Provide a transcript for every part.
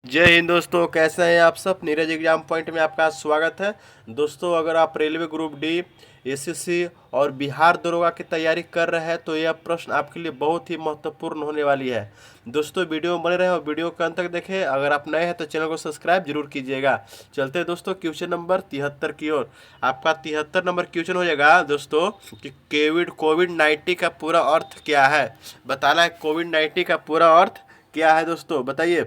जय हिंद दोस्तों, कैसे हैं आप सब। नीरज एग्जाम पॉइंट में आपका स्वागत है। दोस्तों, अगर आप रेलवे ग्रुप डी, एसएससी और बिहार दरोगा की तैयारी कर रहे हैं तो यह प्रश्न आपके लिए बहुत ही महत्वपूर्ण होने वाली है। दोस्तों, वीडियो में बने रहे और वीडियो को अंत तक देखें। अगर आप नए हैं तो चैनल को सब्सक्राइब जरूर कीजिएगा। चलते हैं दोस्तों क्वेश्चन नंबर 73 की ओर। आपका 73 नंबर क्वेश्चन हो जाएगा दोस्तों कि कोविड 19 का पूरा अर्थ क्या है। बताना है कोविड 19 का पूरा अर्थ क्या है। दोस्तों बताइए।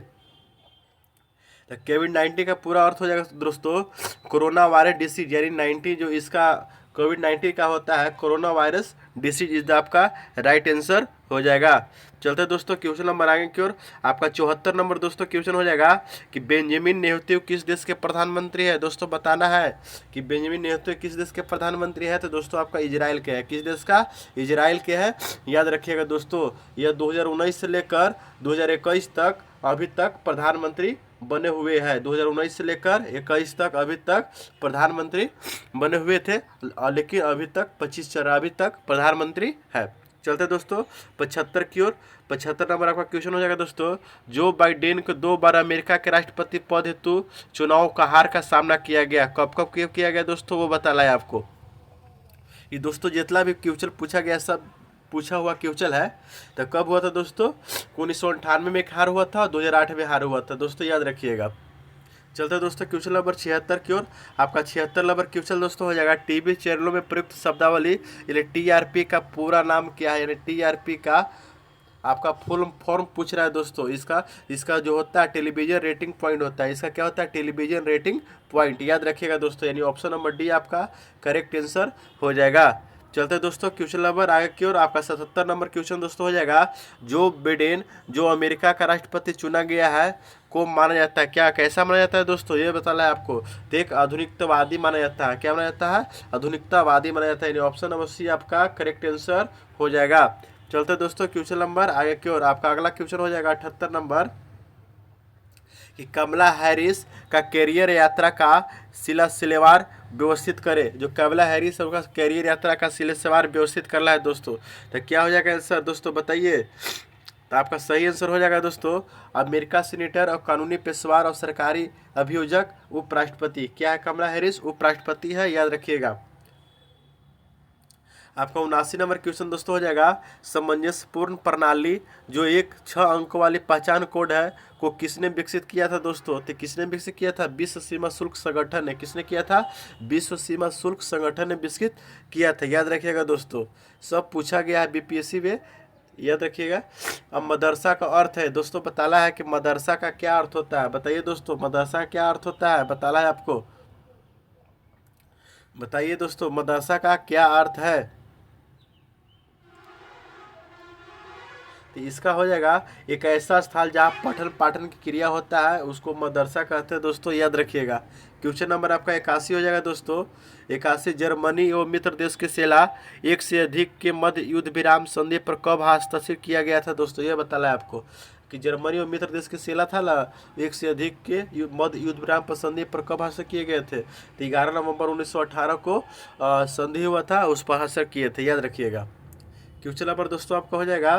तो कोविड 19 का पूरा अर्थ हो जाएगा दोस्तों कोरोना वायरस डिसीज, यानी 19 जो इसका कोविड 19 का होता है corona virus disease is the आपका राइट आंसर हो जाएगा। चलते दोस्तों क्वेश्चन नंबर आगे की ओर। आपका 74 नंबर दोस्तों क्वेश्चन हो जाएगा कि बेंजामिन नेतन्याहू किस देश के प्रधानमंत्री है। दोस्तों बताना है कि बेंजामिन नेतन्याहू किस देश के प्रधानमंत्री है। तो दोस्तों आपका इजराइल के है। किस देश का? इजराइल के है। याद रखिएगा दोस्तों, यह 2019 से लेकर 2021 तक अभी तक प्रधानमंत्री बने हुए हैं। 2019 से लेकर 21 तक अभी तक प्रधानमंत्री बने हुए थे, लेकिन अभी तक 25 चल रहा, अभी तक प्रधानमंत्री है। चलते दोस्तों 75 की ओर। 75 नंबर आपका क्वेश्चन हो जाएगा दोस्तों, जो बाइडेन को 2 बार अमेरिका के राष्ट्रपति पद हेतु चुनाव का हार का सामना किया गया, कब कब किया गया दोस्तों, वो बताना है आपको। ये दोस्तों जितना भी क्वेश्चन पूछा गया सब पूछा हुआ क्वेश्चन है। तो कब हुआ था दोस्तों? 1998 में एक हार हुआ था, 2008 में हार हुआ था। दोस्तों याद रखिएगा। चलते हैं दोस्तों क्वेश्चन नंबर 76 की ओर। आपका 76 नंबर क्वेश्चन दोस्तों हो जाएगा, टीवी चैनलों में प्रयुक्त शब्दावली यानी टीआरपी का पूरा नाम क्या है। यानी टीआरपी का आपका फुल फॉर्म पूछ रहा है दोस्तों। इसका इसका जो होता है टेलीविजन रेटिंग पॉइंट होता है। इसका क्या होता है? Television rating point. याद रखिएगा दोस्तों, यानी ऑप्शन नंबर डी आपका करेक्ट आंसर हो जाएगा। चलते दोस्तों क्वेश्चन नंबर आगे की ओर। आपका 77 नंबर क्वेश्चन दोस्तों हो जाएगा, जो बिडेन जो अमेरिका का राष्ट्रपति चुना गया है को माना जाता है, क्या कैसा माना जाता है दोस्तों, ये बताना है आपको। तो एक आधुनिकतावादी माना जाता है। क्या माना जाता है? आधुनिकतावादी माना जाता है। यानी ऑप्शन नंबर सी आपका करेक्ट आंसर हो जाएगा। चलते दोस्तों क्वेश्चन नंबर आगे की ओर। आपका अगला क्वेश्चन हो जाएगा 78 नंबर कि कमला हैरिस का कैरियर यात्रा का सिलसिलेवार व्यवस्थित करे। जो कमला हैरिस है उनका कैरियर यात्रा का सिलसिलेवार व्यवस्थित करना है दोस्तों। तो क्या हो जाएगा आंसर दोस्तों बताइए। तो आपका सही आंसर हो जाएगा दोस्तों, अमेरिका सीनेटर और कानूनी पेशवार और सरकारी अभियोजक उपराष्ट्रपति। क्या है? कमला हैरिस उपराष्ट्रपति है, याद रखिएगा। आपका 79 नंबर क्वेश्चन दोस्तों हो जाएगा, सामंजस्यपूर्ण प्रणाली जो एक 6 अंक वाली पहचान कोड है को किसने विकसित किया था दोस्तों। तो किसने विकसित किया था? विश्व सीमा शुल्क संगठन ने। किसने किया था? विश्व सीमा शुल्क संगठन ने विकसित किया था। याद रखिएगा दोस्तों, सब पूछा गया है बीपीएससी में, याद रखिएगा। अब मदरसा का अर्थ है दोस्तों, बताना है कि मदरसा का क्या अर्थ होता है। बताइए दोस्तों, मदरसा का क्या अर्थ होता है, बताना है आपको। बताइए दोस्तों, मदरसा का क्या अर्थ है। तो इसका हो जाएगा एक ऐसा स्थल जहाँ पठन पाठन की क्रिया होता है, उसको मदरसा कहते हैं दोस्तों, याद रखिएगा। क्वेश्चन नंबर आपका 81 हो जाएगा दोस्तों। 81, जर्मनी एवं मित्र देश के सेला एक से अधिक के मध्य युद्ध विराम संधि पर कब हस्ताक्षर किया गया था दोस्तों, ये बताना है आपको कि जर्मनी और मित्र देश के सेला था ना, एक से अधिक के मध्य युद्ध विराम पर संधि पर कब हस्ताक्षर किए गए थे। तो 11 नवंबर 1918 को संधि हुआ था, उस पर हस्ताक्षर किए थे, याद रखिएगा। क्वेश्चन नंबर दोस्तों आपका हो जाएगा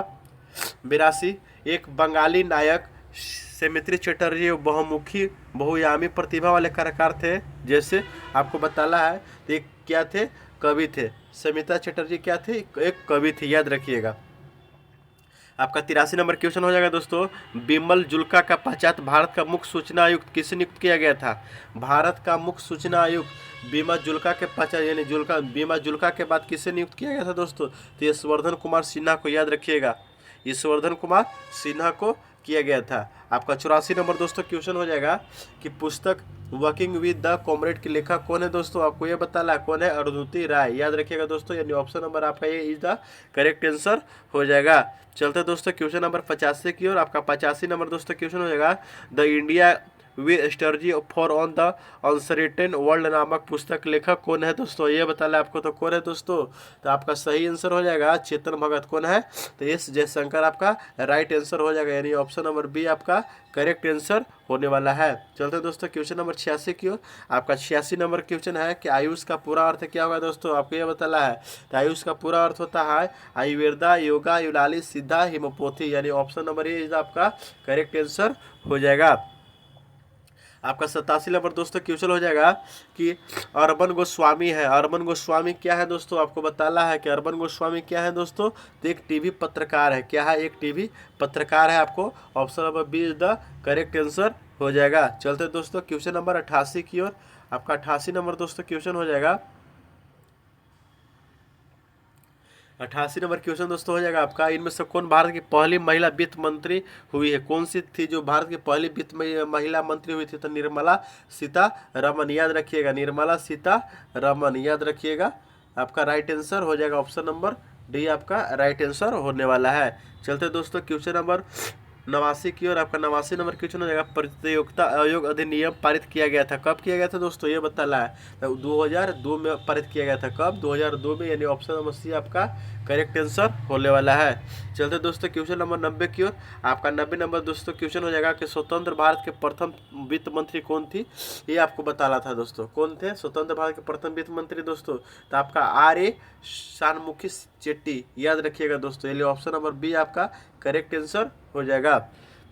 82, एक बंगाली नायक सौमित्री चटर्जी बहुमुखी बहुयामी प्रतिभा वाले कलाकार थे, जैसे आपको बताना है। तो एक क्या थे? कवि थे। सौमित्रा चटर्जी क्या थे? एक कवि थे, याद रखिएगा। आपका 83 नंबर क्वेश्चन हो जाएगा दोस्तों, बिमल जुल्का का पश्चात भारत का मुख्य सूचना आयुक्त किसे नियुक्त किया गया था। भारत का मुख्य सूचना आयुक्त बीमा जुल्का के पश्चात यानी बीमा जुल्का के बाद किसे नियुक्त किया गया था दोस्तों। तो यशवर्धन कुमार सिन्हा को, याद रखिएगा, यशवर्धन कुमार सिन्हा को किया गया था। आपका 84 नंबर दोस्तों क्वेश्चन हो जाएगा कि पुस्तक वर्किंग विद द कॉमरेड के लेखक कौन है दोस्तों, आपको ये बताना है कौन है। अरुंधति राय, याद रखिएगा दोस्तों, यानी ऑप्शन नंबर आपका ये इज द करेक्ट आंसर हो जाएगा। चलते दोस्तों क्वेश्चन नंबर 85 की ओर। आपका 85 नंबर दोस्तों क्वेश्चन हो जाएगा, the India way strategy for on the uncertain world नामक पुस्तक लेखक कौन है दोस्तों, ये बताना है आपको। तो कौन है दोस्तों? तो आपका सही आंसर हो जाएगा चेतन भगत। कौन है? तो एस जयशंकर आपका राइट आंसर हो जाएगा, यानी ऑप्शन नंबर बी आपका करेक्ट आंसर होने वाला है। चलते दोस्तों क्वेश्चन नंबर 86 की ओर। आपका 86 नंबर क्वेश्चन है कि आयुष का पूरा अर्थ क्या होगा दोस्तों, आपको ये बताना है। तो आयुष का पूरा अर्थ होता है आयुर्वेदा, योगा, यूनानी, सिद्धा, हिमोपैथी, यानी ऑप्शन नंबर ए इज आपका करेक्ट आंसर हो जाएगा। आपका 87 नंबर दोस्तों क्वेश्चन हो जाएगा कि अरबन गोस्वामी है। अरबन गोस्वामी क्या है दोस्तों, आपको बताना है कि अरबन गोस्वामी क्या है दोस्तों। तो एक टीवी पत्रकार है। क्या है? एक टीवी पत्रकार है। आपको option number B is the correct answer हो जाएगा। चलते दोस्तों क्वेश्चन नंबर 88 की ओर। आपका 88 नंबर दोस्तों क्वेश्चन हो जाएगा। 88 नंबर क्वेश्चन दोस्तों हो जाएगा आपका, इनमें से कौन भारत की पहली महिला वित्त मंत्री हुई है? कौन सी थी जो भारत की पहली वित्त महिला मंत्री हुई थी? तो निर्मला सीतारमन, याद रखिएगा, निर्मला सीतारमन, याद रखिएगा। आपका राइट आंसर हो जाएगा ऑप्शन नंबर डी, आपका राइट आंसर होने वाला है। चलते दोस्तों क्वेश्चन नंबर 89 की ओर। आपका 89 नंबर क्वेश्चन हो जाएगा, प्रतियोगिता आयोग अधिनियम पारित किया गया था। कब किया गया था दोस्तों, ये बताना है। तो 2002 में पारित किया गया था। कब? 2002 में, यानी ऑप्शन नंबर सी आपका करेक्ट आंसर होने वाला है। चलते दोस्तों क्वेश्चन नंबर 90 की ओर। आपका 90 नंबर दोस्तों क्वेश्चन हो जाएगा कि स्वतंत्र भारत के प्रथम वित्त मंत्री कौन थी? ये आपको बताना था दोस्तों। कौन थे स्वतंत्र भारत के प्रथम वित्त मंत्री दोस्तों? तो आपका R.A. शानमुखी चेट्टी, याद रखिएगा दोस्तों। ये ऑप्शन नंबर बी आपका करेक्ट आंसर हो जाएगा।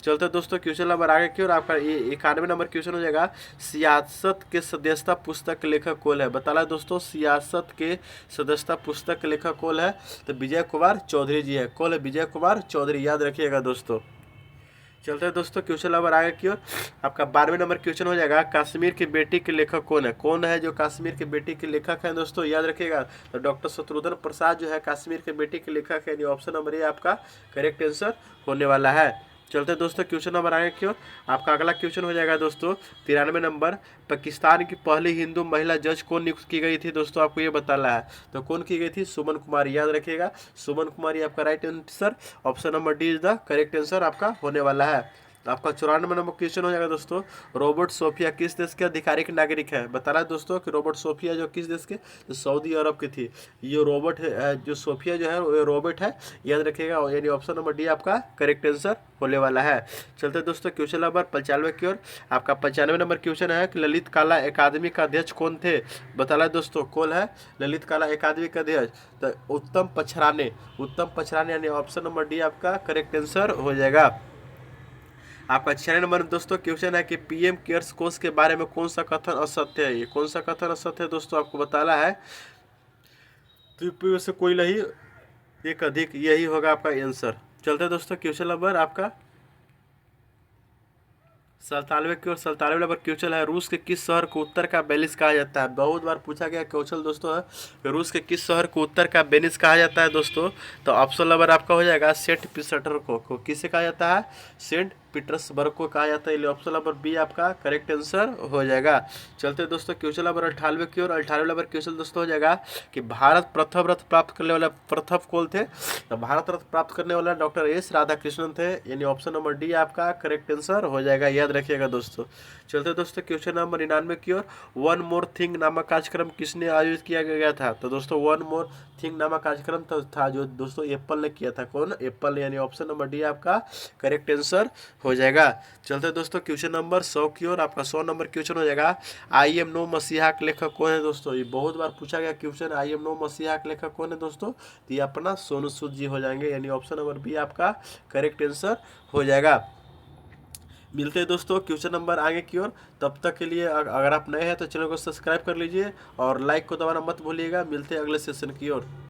चलते दोस्तों क्वेश्चन नंबर आगे की ओर। आपका 91 नंबर क्वेश्चन हो जाएगा, सियासत के सदस्यता पुस्तक के लेखक कौन है? बताना दोस्तों, सियासत के सदस्यता पुस्तक के लेखक कौन है? तो विजय कुमार चौधरी जी है। कौन है? विजय कुमार चौधरी, याद रखिएगा दोस्तों। चलते हैं दोस्तों क्वेश्चन नंबर आगे की ओर। आपका 12वें नंबर क्वेश्चन हो जाएगा, कश्मीर की बेटी के लेखक कौन है? कौन है जो कश्मीर की बेटी के लेखक है दोस्तों, याद रखिएगा। तो डॉक्टर शत्रुघ्न प्रसाद जो है कश्मीर के बेटी के लेखक है। ऑप्शन नंबर ए आपका करेक्ट आंसर होने वाला है। चलते हैं दोस्तों क्वेश्चन नंबर आगे की ओर। आपका अगला क्वेश्चन हो जाएगा दोस्तों 93 नंबर, पाकिस्तान की पहली हिंदू महिला जज कौन नियुक्त की गई थी दोस्तों, आपको ये बताना है। तो कौन की गई थी? सुमन कुमारी, याद रखिएगा। सुमन कुमारी आपका right answer, option number D is the correct answer आपका होने वाला है। आपका 94 नंबर क्वेश्चन हो जाएगा दोस्तों, रॉबर्ट सोफिया किस देश के आधिकारिक नागरिक है? बताना है दोस्तों कि रॉबर्ट सोफिया जो किस देश के? तो सऊदी अरब की थी। ये रॉबर्ट है, जो सोफिया जो है वो रॉबर्ट है, याद रखिएगा। यानी ऑप्शन नंबर डी आपका करेक्ट आंसर होने वाला है। चलते दोस्तों क्वेश्चन नंबर 95 की ओर। आपका 95 नंबर क्वेश्चन है कि ललित कला अकादमी का अध्यक्ष कौन थे? बताना दोस्तों कौन है ललित कला अकादमी का अध्यक्ष? तो उत्तम पछराने, उत्तम पछराने, यानी ऑप्शन नंबर डी आपका करेक्ट आंसर हो जाएगा। आपका 6 नंबर दोस्तों क्वेश्चन है कि पीएम केयर्स कोष के बारे में कौन सा कथन असत्य है? ये कौन सा कथन असत्य है दोस्तों, आपको बताना है। तो से कोई नहीं, एक अधिक, यही होगा आपका आंसर। चलते दोस्तों क्वेश्चन नंबर आपका 97 की ओर। 97 नंबर क्वेश्चन है, रूस के किस शहर को उत्तर का वेनिस कहा जाता है? बहुत बार पूछा गया क्वेश्चन दोस्तों है, रूस के किस शहर को उत्तर का वेनिस कहा जाता है दोस्तों? तो ऑप्शन नंबर आपका हो जाएगा सेंट पीटर्सबर्ग को किसे कहा जाता है? सेंट पीटर्सबर्ग को कहा जाता है। ऑप्शन नंबर बी आपका करेक्ट आंसर हो जाएगा। चलते दोस्तों क्वेश्चन नंबर 98 की ओर। 98 नंबर क्वेश्चन दोस्तों हो जाएगा कि भारत प्रथम रत्न प्राप्त करने वाला प्रथम कौन थे? तो भारत रत्न प्राप्त करने वाला डॉक्टर एस राधाकृष्णन थे। यानी ऑप्शन नंबर डी आपका करेक्ट आंसर हो जाएगा, याद रखिएगा दोस्तों। चलते दोस्तों क्वेश्चन नंबर 99 की ओर। वन मोर थिंग नामक कार्यक्रम किसने आयोजित किया गया था? तो दोस्तों वन मोर थिंग नामक कार्यक्रम तो था जो दोस्तों एप्पल ने किया था। कौन? एप्पल, यानी ऑप्शन नंबर डी आपका करेक्ट आंसर हो जाएगा। चलते दोस्तों क्वेश्चन नंबर 100 की ओर। आपका 100 नंबर क्वेश्चन हो जाएगा, आई एम नो मसीहा के लेखक कौन है दोस्तों? ये बहुत बार पूछा गया क्वेश्चन, आई एम नो मसीहा के लेखक कौन है दोस्तों? तो ये अपना सोनू सूद जी हो जाएंगे। यानी ऑप्शन नंबर बी आपका करेक्ट आंसर हो जाएगा। मिलते हैं दोस्तों क्वेश्चन नंबर आगे की ओर। तब तक के लिए अगर आप नए हैं तो चैनल को सब्सक्राइब कर लीजिए और लाइक को दबाना मत भूलिएगा। मिलते हैं अगले सेशन की ओर।